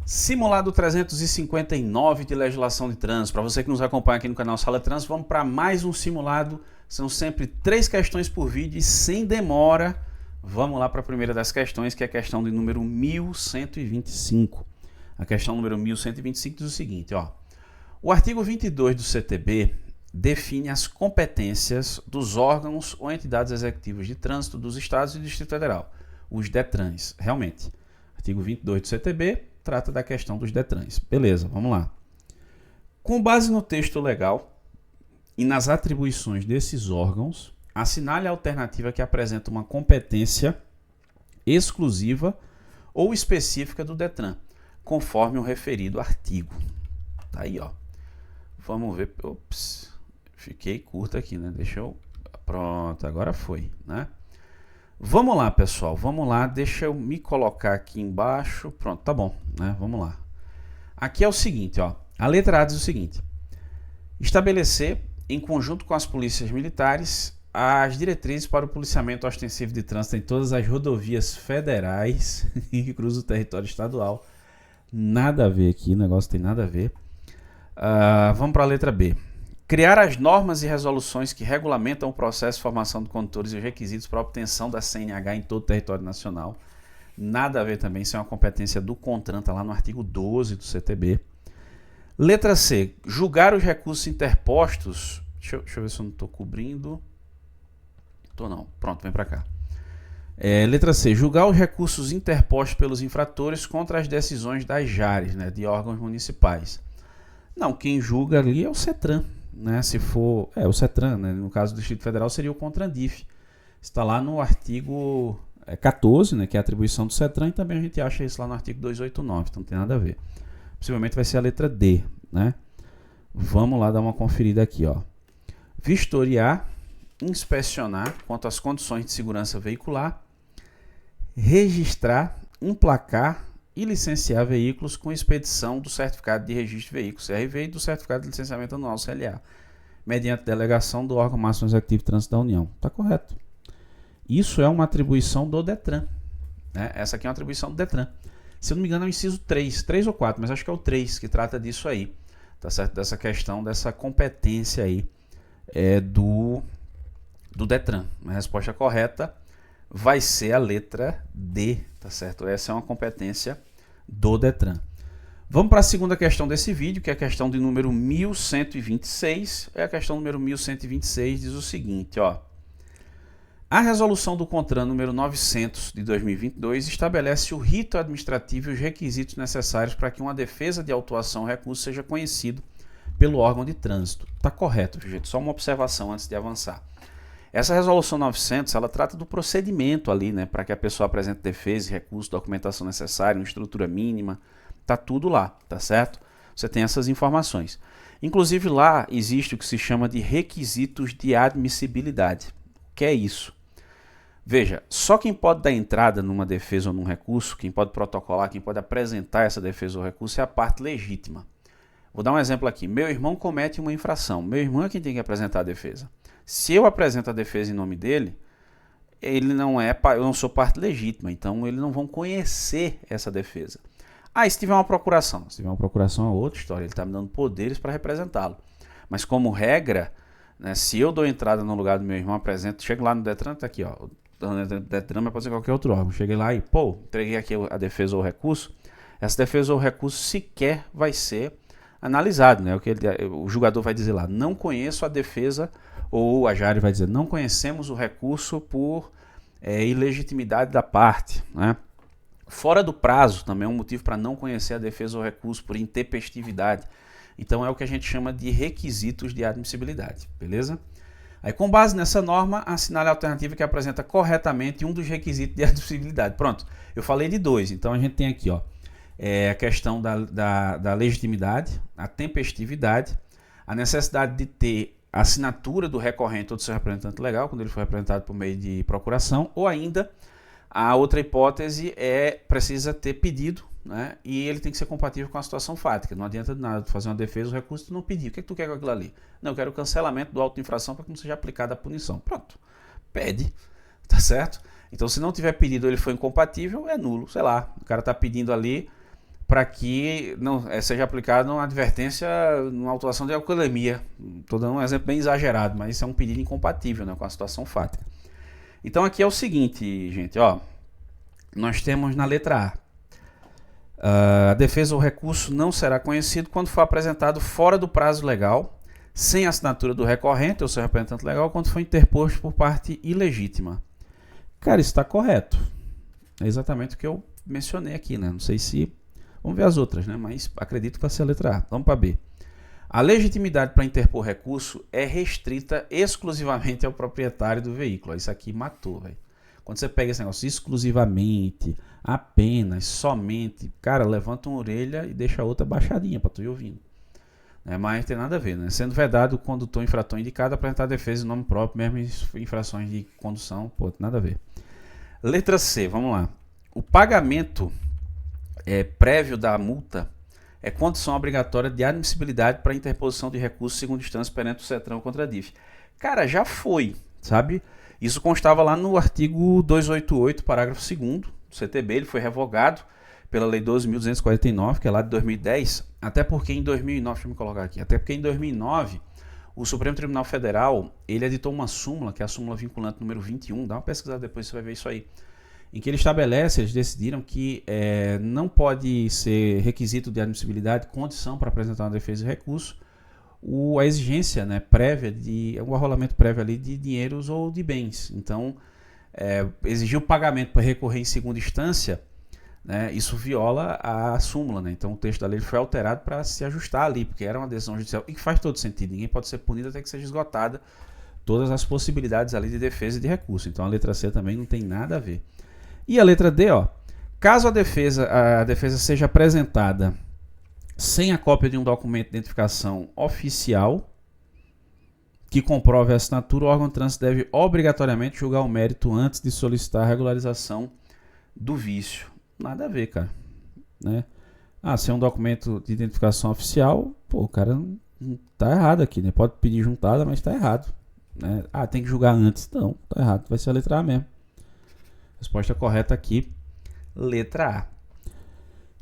Simulado 359 de legislação de trânsito. Para você que nos acompanha aqui no canal Sala Trânsito, vamos para mais um simulado. São sempre 3 questões por vídeo e sem demora. Vamos lá para a primeira das questões, que é a questão de número 1125. A questão número 1125 diz o seguinte, ó. O artigo 22 do CTB define as competências dos órgãos ou entidades executivas de trânsito dos Estados e do Distrito Federal, os DETRANs. Realmente, artigo 22 do CTB trata da questão dos DETRANs. Beleza, vamos lá. Com base no texto legal e nas atribuições desses órgãos, assinale a alternativa que apresenta uma competência exclusiva ou específica do DETRAN, conforme o referido artigo. Tá aí, ó. Vamos ver. Ops, fiquei curto aqui, né? Deixa eu... Pronto, agora foi, né? Vamos lá, pessoal, vamos lá, deixa eu me colocar aqui embaixo, pronto, tá bom, né? Vamos lá. Aqui é o seguinte, ó, a letra A diz o seguinte: estabelecer, em conjunto com as polícias militares, as diretrizes para o policiamento ostensivo de trânsito em todas as rodovias federais que cruzam o território estadual. Nada a ver aqui, o negócio tem nada a ver. Vamos para a letra B. Criar as normas e resoluções que regulamentam o processo de formação de condutores e os requisitos para a obtenção da CNH em todo o território nacional. Nada a ver também, isso é uma competência do CONTRAN, está lá no artigo 12 do CTB. Letra C. Julgar os recursos interpostos. Deixa eu ver se eu não estou cobrindo. Estou não. Pronto, vem para cá. Letra C. Julgar os recursos interpostos pelos infratores contra as decisões das JARes, né, de órgãos municipais. Não, quem julga ali é o CETRAN. Né, se for, o CETRAN, né, no caso do Distrito Federal seria o CONTRANDIF. Está lá no artigo 14, né, que é a atribuição do CETRAN, e também a gente acha isso lá no artigo 289, então não tem nada a ver. Possivelmente vai ser a letra D, né? Vamos lá dar uma conferida aqui, ó. Vistoriar, inspecionar quanto às condições de segurança veicular, registrar, emplacar e licenciar veículos com expedição do certificado de registro de veículos, CRV, e do certificado de licenciamento anual, CLA, mediante delegação do órgão máximo executivo de trânsito da União. Está correto. Isso é uma atribuição do DETRAN. Né? Essa aqui é uma atribuição do DETRAN. Se eu não me engano é o inciso 3 ou 4, mas acho que é o 3 que trata disso aí. Tá certo? Dessa questão, dessa competência aí do DETRAN. A resposta correta vai ser a letra D, tá certo? Essa é uma competência do DETRAN. Vamos para a segunda questão desse vídeo, que é a questão de número 1126. A questão número 1126 diz o seguinte, ó. A resolução do CONTRAN número 900 de 2022 estabelece o rito administrativo e os requisitos necessários para que uma defesa de autuação ou recurso seja conhecido pelo órgão de trânsito. Tá correto, gente? Só uma observação antes de avançar. Essa resolução 900, ela trata do procedimento ali, né, para que a pessoa apresente defesa, recurso, documentação necessária, uma estrutura mínima, tá tudo lá, tá certo? Você tem essas informações. Inclusive lá existe o que se chama de requisitos de admissibilidade. O que é isso? Veja, só quem pode dar entrada numa defesa ou num recurso, quem pode protocolar, quem pode apresentar essa defesa ou recurso é a parte legítima. Vou dar um exemplo aqui. Meu irmão comete uma infração. Meu irmão é quem tem que apresentar a defesa. Se eu apresento a defesa em nome dele, eu não sou parte legítima, então eles não vão conhecer essa defesa. E se tiver uma procuração? Se tiver uma procuração é outra história, ele está me dando poderes para representá-lo. Mas como regra, né, se eu dou entrada no lugar do meu irmão, apresento, chego lá no DETRAN, está aqui, ó, o DETRAN vai fazer qualquer outro órgão. Cheguei lá e, entreguei aqui a defesa ou recurso, essa defesa ou recurso sequer vai ser analisado, né? O julgador vai dizer lá, não conheço a defesa, ou a JARE vai dizer, não conhecemos o recurso por ilegitimidade da parte, né? Fora do prazo também é um motivo para não conhecer a defesa ou recurso por intempestividade. Então é o que a gente chama de requisitos de admissibilidade, beleza? Aí com base nessa norma, assinale a alternativa que apresenta corretamente um dos requisitos de admissibilidade. Pronto, eu falei de 2, então a gente tem aqui, ó, a questão da legitimidade, a tempestividade, a necessidade de ter a assinatura do recorrente ou do seu representante legal, quando ele for representado por meio de procuração, ou ainda a outra hipótese precisa ter pedido, né, e ele tem que ser compatível com a situação fática. Não adianta de nada fazer uma defesa, o recurso tu não pedir. O que tu quer com aquilo ali? Não, eu quero o cancelamento do auto de infração para que não seja aplicada a punição. Pronto, pede, tá certo? Então se não tiver pedido ou ele for incompatível, é nulo, sei lá, o cara está pedindo ali para que não seja aplicada uma advertência numa autuação de alcoolemia. Estou dando um exemplo bem exagerado, mas isso é um pedido incompatível, né, com a situação fática. Então aqui é o seguinte, gente, ó, nós temos na letra A, a defesa ou recurso não será conhecido quando for apresentado fora do prazo legal, sem assinatura do recorrente ou seu representante legal, quando for interposto por parte ilegítima. Cara, isso está correto. É exatamente o que eu mencionei aqui, né? Não sei se... Vamos ver as outras, né? Mas acredito que vai ser a letra A. Vamos para B. A legitimidade para interpor recurso é restrita exclusivamente ao proprietário do veículo. Isso aqui matou, velho. Quando você pega esse negócio exclusivamente, apenas, somente, cara, levanta uma orelha e deixa a outra baixadinha para tu ir ouvindo. Mas tem nada a ver, né? Sendo vedado o condutor infrator indicado apresentar defesa em nome próprio, mesmo em infrações de condução, pô, tem nada a ver. Letra C, vamos lá. O pagamento prévio da multa é condição obrigatória de admissibilidade para interposição de recurso segundo instância perante o CETRAN contra a DIF. Cara, já foi, sabe? Isso constava lá no artigo 288, parágrafo 2º do CTB, ele foi revogado pela Lei 12.249, que é lá de 2010, até porque em 2009, deixa eu me colocar aqui, até porque em 2009 o Supremo Tribunal Federal, ele editou uma súmula, que é a súmula vinculante número 21, dá uma pesquisada depois, você vai ver isso aí, em que ele estabelece, eles decidiram que não pode ser requisito de admissibilidade, condição para apresentar uma defesa de recurso, a exigência, né, prévia, um arrolamento prévio ali de dinheiros ou de bens. Então, exigir o pagamento para recorrer em segunda instância, né, isso viola a súmula, né? Então o texto da lei foi alterado para se ajustar ali, porque era uma decisão judicial, e que faz todo sentido, ninguém pode ser punido até que seja esgotada todas as possibilidades ali de defesa e de recurso. Então a letra C também não tem nada a ver. E a letra D, ó, caso a defesa seja apresentada sem a cópia de um documento de identificação oficial que comprove a assinatura, o órgão de trânsito deve obrigatoriamente julgar o mérito antes de solicitar a regularização do vício. Nada a ver, cara, né? Se é um documento de identificação oficial, pô, o cara não tá errado aqui, né? Pode pedir juntada, mas tá errado, né? Tem que julgar antes. Não, tá errado, vai ser a letra A mesmo. Resposta correta aqui, letra A.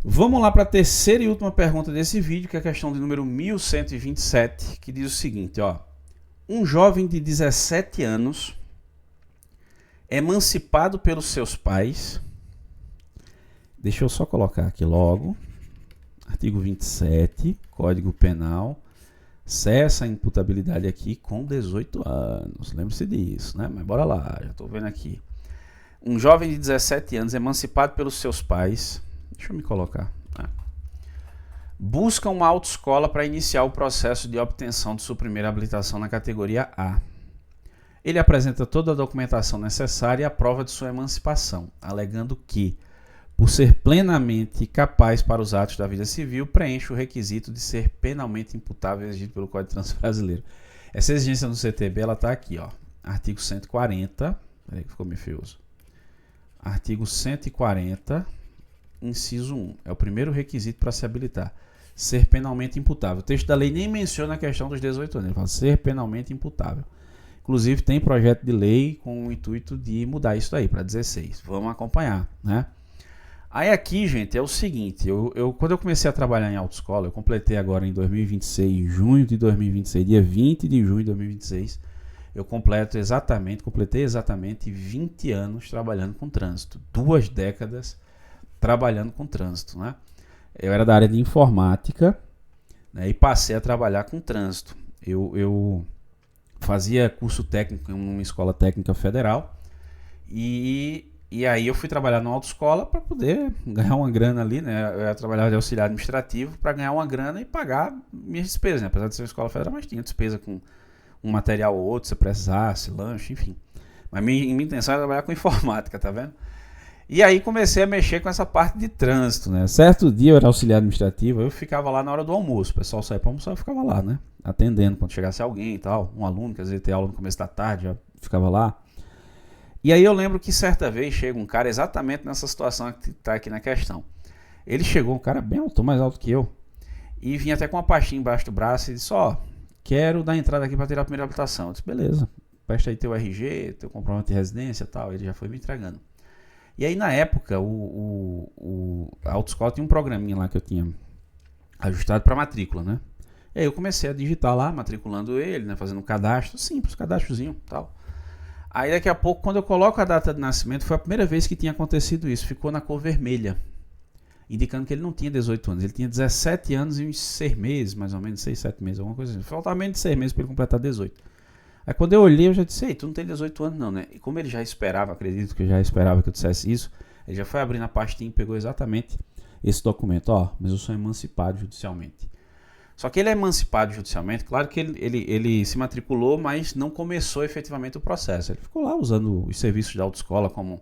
Vamos lá para a terceira e última pergunta desse vídeo, que é a questão de número 1127, que diz o seguinte, ó. Um jovem de 17 anos, emancipado pelos seus pais, deixa eu só colocar aqui logo, artigo 27, Código Penal, cessa a imputabilidade aqui com 18 anos, lembre-se disso, né? Mas bora lá, já estou vendo aqui. Um jovem de 17 anos, emancipado pelos seus pais, deixa eu me colocar, busca uma autoescola para iniciar o processo de obtenção de sua primeira habilitação na categoria A. Ele apresenta toda a documentação necessária e a prova de sua emancipação, alegando que, por ser plenamente capaz para os atos da vida civil, preenche o requisito de ser penalmente imputável exigido pelo Código de Trânsito Brasileiro. Essa exigência no CTB, ela está aqui, ó, artigo 140, peraí que ficou meio feioso. Artigo 140, inciso 1. É o primeiro requisito para se habilitar. Ser penalmente imputável. O texto da lei nem menciona a questão dos 18 anos. Ele fala ser penalmente imputável. Inclusive tem projeto de lei com o intuito de mudar isso daí para 16. Vamos acompanhar, né? Aí aqui, gente, é o seguinte. Quando eu comecei a trabalhar em autoescola, eu completei agora em 2026, junho de 2026, dia 20 de junho de 2026, eu completei exatamente 20 anos trabalhando com trânsito. 2 décadas trabalhando com trânsito, né? Eu era da área de informática, né, e passei a trabalhar com trânsito. Eu fazia curso técnico em uma escola técnica federal e aí eu fui trabalhar numa autoescola para poder ganhar uma grana ali, né? Eu ia trabalhar de auxiliar administrativo para ganhar uma grana e pagar minhas despesas, né? Apesar de ser uma escola federal, mas tinha despesa com um material ou outro, se precisasse, lanche, enfim. Mas minha intenção era trabalhar com informática, tá vendo? E aí comecei a mexer com essa parte de trânsito, né? Certo dia eu era auxiliar administrativo, eu ficava lá na hora do almoço. O pessoal saía para almoçar, eu ficava lá, né? Atendendo quando chegasse alguém e tal. Um aluno, que às vezes tem aula no começo da tarde, já ficava lá. E aí eu lembro que certa vez chega um cara exatamente nessa situação que está aqui na questão. Ele chegou, um cara bem alto, mais alto que eu, e vinha até com uma pastinha embaixo do braço e disse, ó, quero dar entrada aqui para tirar a primeira habilitação. Eu disse, beleza, presta aí teu RG, teu comprovante de residência e tal. Ele já foi me entregando. E aí, na época, a autoescola tinha um programinha lá que eu tinha ajustado para matrícula, né? E aí eu comecei a digitar lá, matriculando ele, né? Fazendo um cadastro, simples, cadastrozinho e tal. Aí daqui a pouco, quando eu coloco a data de nascimento, foi a primeira vez que tinha acontecido isso. Ficou na cor vermelha, indicando que ele não tinha 18 anos. Ele tinha 17 anos e uns 6 meses, mais ou menos, 6, 7 meses, alguma coisa assim. Faltava menos de 6 meses para ele completar 18. Aí quando eu olhei, eu já disse, ei, tu não tem 18 anos não, né? E como ele já esperava, acredito que já esperava que eu dissesse isso, ele já foi abrindo a pastinha e pegou exatamente esse documento. Ó, mas eu sou emancipado judicialmente. Só que ele é emancipado judicialmente, claro que ele se matriculou, mas não começou efetivamente o processo. Ele ficou lá usando os serviços da autoescola como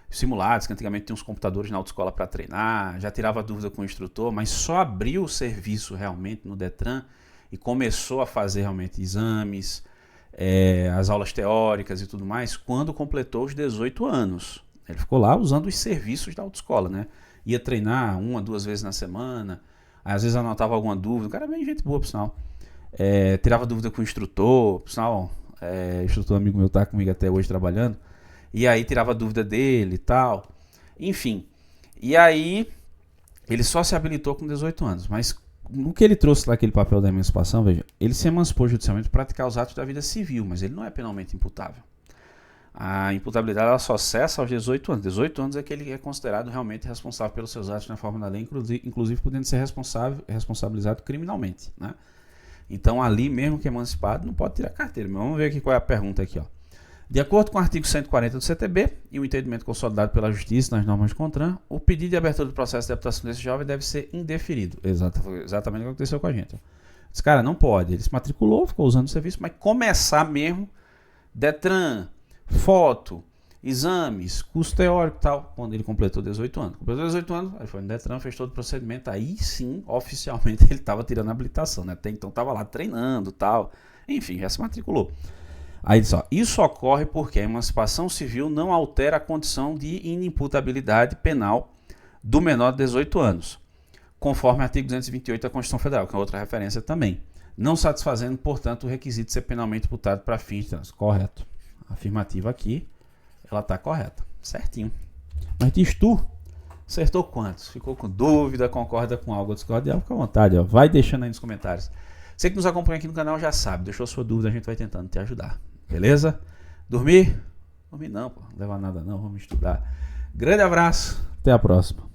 simulados, que antigamente tinha uns computadores na autoescola para treinar, já tirava dúvida com o instrutor, mas só abriu o serviço realmente no Detran e começou a fazer realmente exames, as aulas teóricas e tudo mais, quando completou os 18 anos. Ele ficou lá usando os serviços da autoescola, né? Ia treinar 1 a 2 vezes na semana, às vezes anotava alguma dúvida, o cara é bem gente boa, por sinal. Tirava dúvida com o instrutor, por sinal, instrutor amigo meu tá comigo até hoje trabalhando, e aí tirava dúvida dele e tal, enfim. E aí ele só se habilitou com 18 anos, mas no que ele trouxe lá aquele papel da emancipação, veja, ele se emancipou judicialmente para praticar os atos da vida civil, mas ele não é penalmente imputável. A imputabilidade ela só cessa aos 18 anos. 18 anos é que ele é considerado realmente responsável pelos seus atos na forma da lei, inclusive podendo ser responsabilizado criminalmente, né? Então ali mesmo que é emancipado não pode tirar carteira. Mas vamos ver aqui qual é a pergunta aqui, ó. De acordo com o artigo 140 do CTB e o entendimento consolidado pela Justiça nas normas de CONTRAN, o pedido de abertura do processo de deputação desse jovem deve ser indeferido. Exatamente o que aconteceu com a gente. Esse cara não pode. Ele se matriculou, ficou usando o serviço, mas começar mesmo, Detran, foto, exames, curso teórico e tal, quando ele completou 18 anos. Completou 18 anos, aí foi no Detran, fez todo o procedimento, aí sim, oficialmente, ele estava tirando a habilitação, né? Até então estava lá treinando e tal, enfim, já se matriculou. Aí diz, ó, isso ocorre porque a emancipação civil não altera a condição de inimputabilidade penal do menor de 18 anos, conforme o artigo 228 da Constituição Federal, que é outra referência também, não satisfazendo, portanto, o requisito de ser penalmente imputado para fins de trânsito. Correto. A afirmativa aqui, ela está correta, certinho. Mas diz tu, acertou quantos? Ficou com dúvida, concorda com algo, discorda? Fica à vontade, ó. Vai deixando aí nos comentários. Você que nos acompanha aqui no canal já sabe, deixou sua dúvida, a gente vai tentando te ajudar. Beleza? Dormir? Dormir não, pô. Não leva nada não, vamos estudar. Grande abraço, até a próxima.